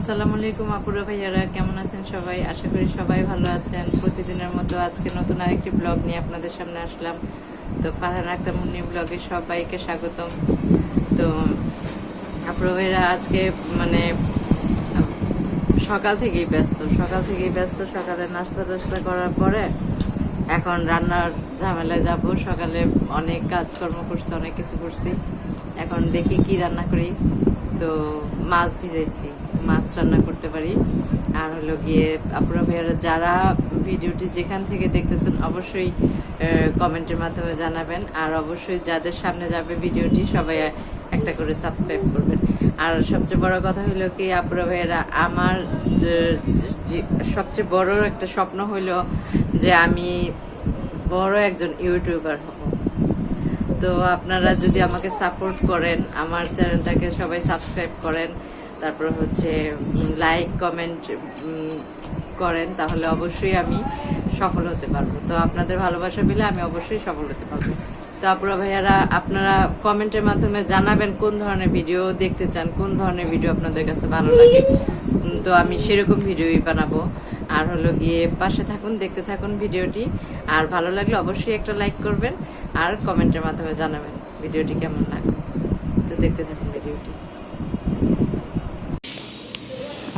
আসসালামু আলাইকুম আপুরা ভাইয়ারা, কেমন আছেন সবাই? আশা করি সবাই ভালো আছেন। প্রতিদিনের মতো আজকে নতুন আরেকটি ব্লগ নিয়ে আপনাদের সামনে আসলাম। তো ফারহান আক্তার মুন্নি ব্লগে সবাইকে স্বাগতম। তো আপুরা ভাইয়ারা আজকে মানে সকাল থেকেই ব্যস্ত। সকালে নাস্তা টাস্তা করার পরে এখন রান্নার ঝামেলায় যাব। সকালে অনেক কাজকর্ম করছি, অনেক কিছু করছি। এখন দেখি কি রান্না করি। তো মাছ ভিজাইছি, মাছ রান্না করতে পারি। আর হলো গিয়ে আপনারা ভাইয়ারা যারা ভিডিওটি যেখান থেকে দেখতেছেন অবশ্যই কমেন্টের মাধ্যমে জানাবেন। আর অবশ্যই যাদের সামনে যাবে ভিডিওটি সবাই একটা করে সাবস্ক্রাইব করবেন। আর সবচেয়ে বড় কথা হলো কি আপুরা ভাইয়েরা, আমার সবচেয়ে বড় একটা স্বপ্ন হলো যে আমি বড় একজন ইউটিউবার হব। তো আপনারা যদি আমাকে সাপোর্ট করেন, আমার চ্যানেলটাকে সবাই সাবস্ক্রাইব করেন, তারপর হচ্ছে লাইক কমেন্ট করেন, তাহলে অবশ্যই আমি সফল হতে পারবো। তো আপনাদের ভালোবাসা পেলে আমি অবশ্যই সফল হতে পারবো। তো আপুরা ভাইয়ারা, আপনারা কমেন্টের মাধ্যমে জানাবেন কোন ধরনের ভিডিও দেখতে চান, কোন ধরনের ভিডিও আপনাদের কাছে ভালো লাগে। তো আমি সেরকম ভিডিওই বানাবো। আর হলো গিয়ে পাশে থাকুন, দেখতে থাকুন ভিডিওটি। আর ভালো লাগলে অবশ্যই একটা লাইক করবেন আর কমেন্টের মাধ্যমে জানাবেন ভিডিওটি কেমন লাগে। তো দেখতে থাকুন ভিডিওটি।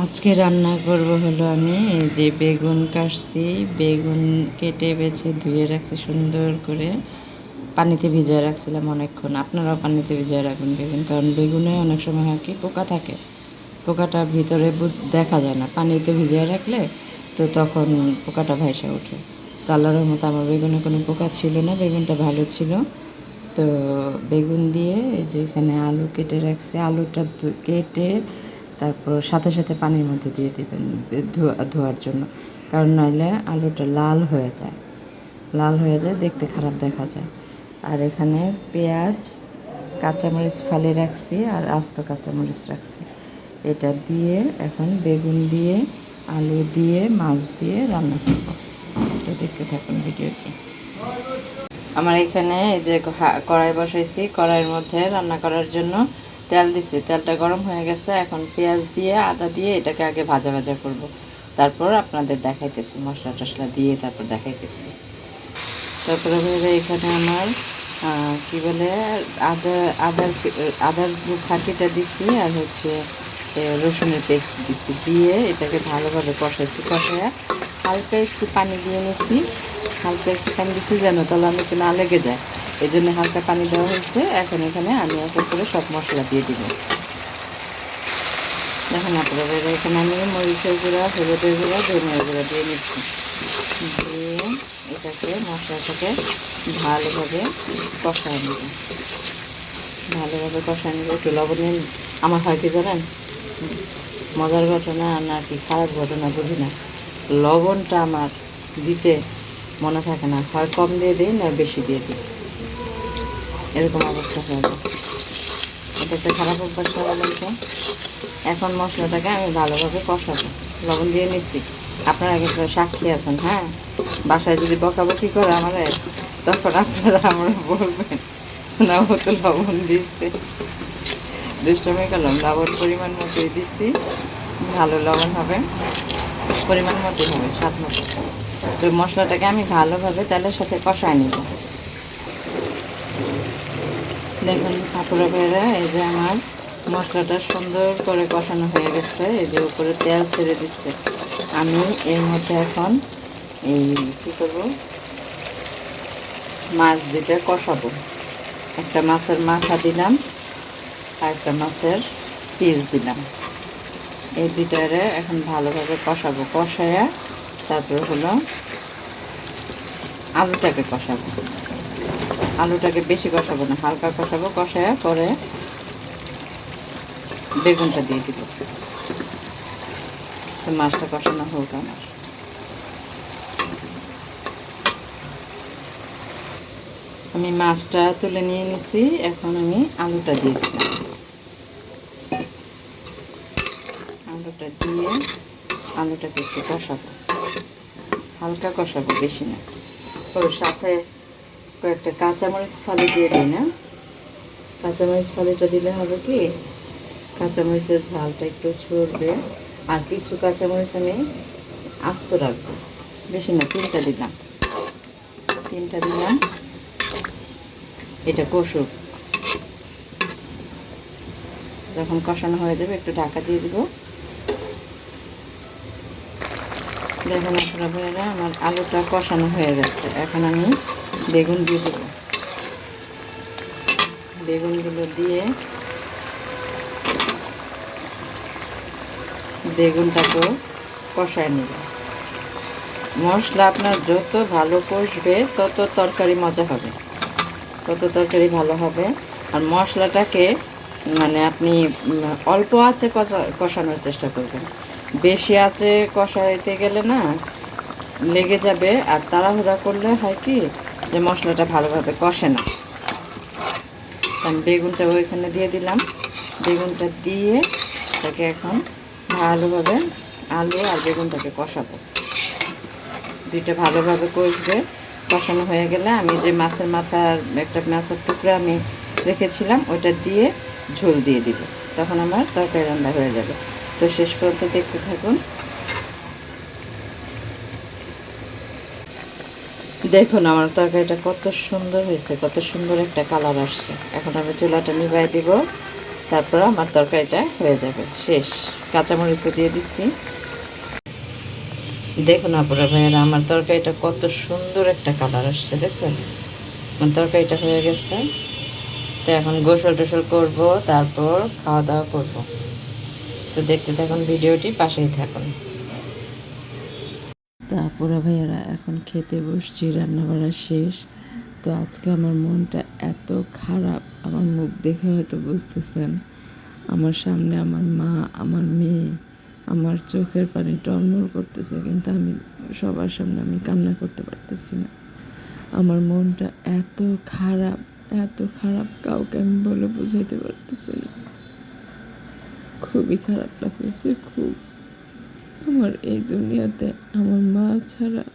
আজকে রান্না করব হলো আমি এই যে বেগুন কাটছি, বেগুন কেটে বেছে ধুয়ে রাখছি সুন্দর করে, পানিতে ভিজিয়ে রাখছিলাম অনেকক্ষণ। আপনারাও পানিতে ভিজিয়ে রাখবেন বেগুন, কারণ বেগুনে অনেক সময় হয় কি পোকা থাকে, পোকাটা ভিতরে দেখা যায় না। পানিতে ভিজিয়ে রাখলে তো তখন পোকাটা ভাইসা ওঠে। তো আল্লাহর মতো আমার বেগুনে কোনো পোকা ছিল না, বেগুনটা ভালো ছিল। তো বেগুন দিয়ে এই যে এখানে আলু কেটে রাখছি, আলুটা কেটে তারপর সাথে সাথে পানির মধ্যে দিয়ে দেবেন ধোয়ার জন্য, কারণ নইলে আলুটা লাল হয়ে যায়, দেখতে খারাপ দেখা যায়। আর এখানে পেঁয়াজ কাঁচামরিচ ফালি রাখছি আর আস্ত কাঁচামরিচ রাখছি। এটা দিয়ে এখন বেগুন দিয়ে আলু দিয়ে মাছ দিয়ে রান্না করব। তো দেখতে থাকুন ভিডিওটি। আমার এখানে এই যে কড়াই বসাইছি, কড়াইয়ের মধ্যে রান্না করার জন্য তেল দিছি, তেলটা গরম হয়ে গেছে। এখন পেঁয়াজ দিয়ে আদা দিয়ে এটাকে আগে ভাজা করব, তারপর আপনাদের দেখাইতেছি মশলা টশলা দিয়ে, তারপর দেখাইতেছি। তারপরে এখানে আমার কি বলে আদার ফাঁকিটা দিচ্ছি আর হচ্ছে রসুনের পেস্ট দিচ্ছি, দিয়ে এটাকে ভালোভাবে কষায় হালকা একটু পানি দিয়ে নিচ্ছি। হালকা একটু পানি দিচ্ছি যেন তলানি একটু না লেগে যায়, এই জন্য হালকা পানি দেওয়া হয়েছে। এখন এখানে আমি এখন করে সব মশলা দিয়ে দিব। দেখেন আপনারা, এখানে আমি মরিচের গুঁড়া, হলুদের গুঁড়া, ধনিয়ার গুঁড়া দিয়ে নিচ্ছি। দিয়ে এটাকে মশলাটাকে ভালোভাবে কষায় নেব, একটু লবণ আমার হয় কি জানেন, মজার ঘটনা না কি খারাপ ঘটনা বুঝি না, লবণটা আমার দিতে মনে থাকে না, হয় কম দিয়ে দিই না বেশি দিয়ে দিই, এরকম অবস্থা হয়ে যায়। এটা একটা খারাপ অভ্যাস হয়ে গেল। এখন মশলাটাকে আমি ভালোভাবে কষাবো, লবণ দিয়ে নিচ্ছি। আপনারা কিন্তু সাক্ষী আছেন, হ্যাঁ, বাসায় যদি বকাবকি করে আমার, তখন আপনারা আমরা বলবেন না ও তো লবণ দিচ্ছে, দুষ্টমি করলাম। লবণ পরিমাণ মতোই দিচ্ছি, ভালো লবণ হবে, পরিমাণ মতোই হবে, স্বাদ মতো। তো মশলাটাকে আমি ভালোভাবে তেলের সাথে কষায় নিব। দেখুন কাপড়া ভাইরা, এই যে আমার মশলাটা সুন্দর করে কষানো হয়ে গেছে, এই যে উপরে তেল ছেড়ে দিচ্ছে। আমি এর মধ্যে এখন এই কী করবো, মাছ দুটো কষাবো। একটা মাছের মাথা দিলাম আর একটা মাছের পিস দিলাম। এই দুটারে এখন ভালোভাবে কষাবো, কষায়া তারপরে হলো আলুটাকে কষাবো। আলুটাকে বেশি কষাবো না, হালকা কষাবো, কষায়া পরে বেগুনটা দিয়ে দিব। তো মাছটা কষানো হোক আমার। আমি মাছটা তুলে নিয়ে নিছি, এখন আমি আলুটা দিয়ে দিলাম। আলুটা দিয়ে আলুটাকে একটু কষাবো, হালকা কষাবো, বেশি না। ওর সাথে কয়েকটা কাঁচামরিচ ফালি দিয়ে দিই না, কাঁচামরিচ ফালিটা দিলে হবে কি কাঁচামরিচের ঝালটা একটু ছড়বে আর কিছু কাঁচামরিচ আমি আস্ত রাখবো, বেশি না, 3টা দিলাম। এটা কষুক, যখন কষানো হয়ে যাবে একটু ঢাকা দিয়ে দিব। দেখুন আপনারা ভাইয়েরা, আমার আলুটা কষানো হয়ে যাচ্ছে। এখন আমি বেগুন দিয়ে দেবো। বেগুনগুলো দিয়ে বেগুনটাকেও কষায় নেব। মশলা আপনার যত ভালো কষবে তত তরকারি মজা হবে, তত তরকারি ভালো হবে। আর মশলাটাকে মানে আপনি অল্প আঁচে কষানোর চেষ্টা করবেন। বেশি আঁচে কষাইতে গেলে না লেগে যাবে, আর তাড়াহুড়া করলে হয় কি যে মশলাটা ভালোভাবে কষে না। আমি বেগুনটা ওইখানে দিয়ে দিলাম। বেগুনটা দিয়ে তাকে এখন ভালোভাবে আলু আর বেগুনটাকে কষাবো। দুইটা ভালোভাবে কষবে। কষানো হয়ে গেলে আমি যে মাছের মাথার একটা মাছের টুকরা আমি রেখেছিলাম ওইটা দিয়ে ঝোল দিয়ে দিব। তখন আমার তরকারি রান্না হয়ে যাবে। তো শেষ পর্যন্ত দেখতে থাকুন। দেখুন আমার তরকারিটা কত সুন্দর হয়েছে, কত সুন্দর একটা কালার আসছে। এখন আমি চুলাটা নিভাই দিব, তারপর আমার তরকারিটা হয়ে যাবে। শেষ। কাঁচামরিচও দিয়ে দিচ্ছি। দেখুন আপুরা ভাইয়েরা, আমার তরকারিটা কত সুন্দর একটা কালার আসছে, দেখছেন? আমার তরকারিটা হয়ে গেছে। তো এখন গোসল টোসল করবো, তারপর খাওয়া দাওয়া করব। তো দেখতে থাকুন ভিডিওটি, পাশেই থাকুন। তো আপুরা ভাইয়েরা, এখন খেতে বসছি, রান্নাবাড়া শেষ। তো আজকে আমার মনটা এত খারাপ, আমার মুখ দেখে হয়তো বুঝতেছেন। আমার সামনে আমার মা, আমার মেয়ে, আমার চোখের পানি টলমল করতেছে, কিন্তু আমি সবার সামনে আমি কান্না করতে পারতেছি না। আমার মনটা এত খারাপ, এত খারাপ, কাউকে আমি বলে বোঝাইতে পারতেছি না। খুবই খারাপ লাগতেছে, খুব। আমার এই দুনিয়াতে আমার মা ছাড়া,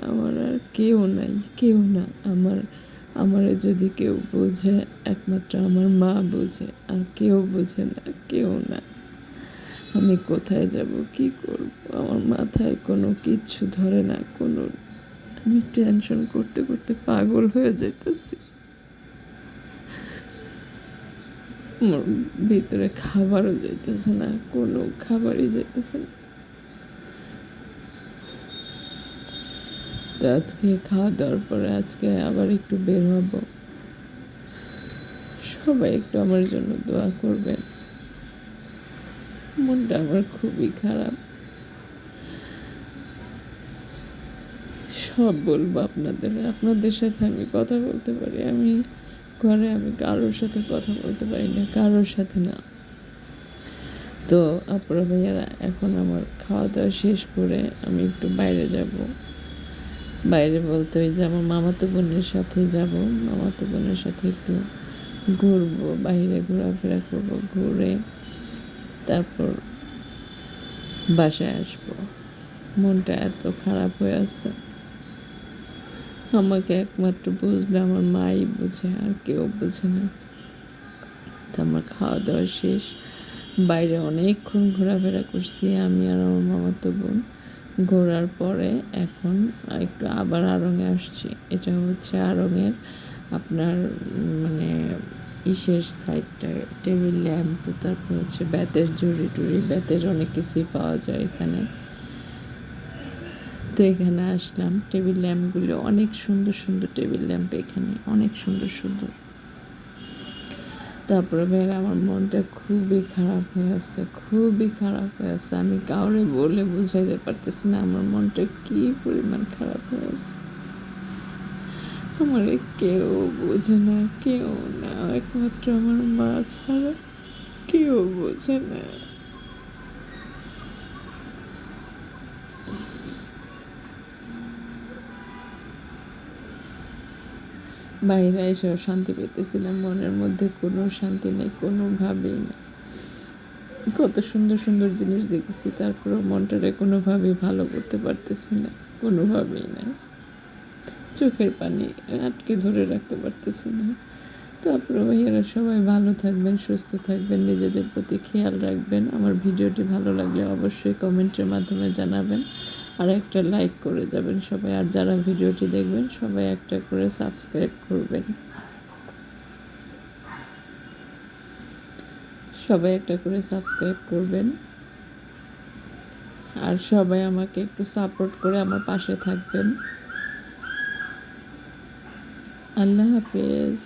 আমার আর কেউ নাই, কেউ না। আমারে যদি কেউ বোঝে, একমাত্র আমার মা বোঝে, আর কেউ বোঝে না, কেউ না। আমি কোথায় যাব, কি করব, আমার মাথায় কোনো কিচ্ছু ধরে না। আমি টেনশন করতে করতে পাগল হয়ে যাইতেছি। আমার ভিতরে খাবারও যাইতেছে না, কোনো খাবারই যাইতেছে না। তো আজকে খাওয়া দাওয়ার পরে আজকে আবার একটু বের হব। সবাই একটু আমার জন্য দোয়া করবেন। মনটা আমার খুবই খারাপ। সব বলবো আপনাদের সাথে আমি কথা বলতে পারি। আমি ঘরে কারোর সাথে কথা বলতে পারি না, কারোর সাথে না। তো আপুরা ভাইয়ারা, এখন আমার খাওয়া দাওয়া শেষ করে আমি একটু বাইরে যাব। বাইরে বলতে ওই যে আমার মামাতো বোনের সাথে যাব। মামাতো বোনের সাথে একটু ঘুরবো, বাইরে ঘোরাফেরা করবো, ঘুরে তারপর বাসায় আসবো। মনটা এত খারাপ হয়ে আসছে। আমাকে একমাত্র বুঝলে আমার মাই বুঝে, আর কেউ বুঝে না। তো আমার খাওয়া দাওয়া শেষ। বাইরে অনেকক্ষণ ঘোরাফেরা করছি আমি আর আমার মামাতো বোন। ঘোরার পরে এখন একটু আবার আড়ংয়ে আসছি। এটা হচ্ছে আড়ংয়ের আপনার মানে ইসের সাইডটা, টেবিল ল্যাম্প, তারপর হচ্ছে বেতের জুড়ি টুড়ি, বেতের অনেক কিছুই পাওয়া যায় এখানে। তো এখানে আসলাম। টেবিল ল্যাম্পগুলো অনেক সুন্দর সুন্দর, টেবিল ল্যাম্প এখানে অনেক সুন্দর সুন্দর। তারপরে ভাই আমার মনটা খুবই খারাপ হয়ে আছে, খুবই খারাপ হয়ে আছে। আমি কাউরে বলে বুঝাইতে পারতেছি না আমার মনটা কি পরিমাণ খারাপ হয়ে আছে। আমার কেউ বোঝে না, কেউ না, একমাত্র আমার মা ছাড়া কেউ বোঝে না। বাইরে এসেও শান্তি পেতেছিলাম, মনের মধ্যে কোনো শান্তি নেই, কোনোভাবেই না। কত সুন্দর সুন্দর জিনিস দেখেছি, তারপরেও মনটারে কোনোভাবেই ভালো করতে পারতেছি না, কোনোভাবেই না। চোখের পানি আটকে ধরে রাখতে পারতেছি না। তো আপনারা ভাইয়ারা সবাই ভালো থাকবেন, সুস্থ থাকবেন, নিজেদের প্রতি খেয়াল রাখবেন। আমার ভিডিওটি ভালো লাগলে অবশ্যই কমেন্টের মাধ্যমে জানাবেন, আর একটা লাইক করে যাবেন সবাই। আর যারা ভিডিওটি দেখবেন সবাই একটা করে সাবস্ক্রাইব করবেন, সবাই একটা করে সাবস্ক্রাইব করবেন। আর সবাই আমাকে একটু সাপোর্ট করে আমার পাশে থাকবেন। আল্লাহ হাফেজ।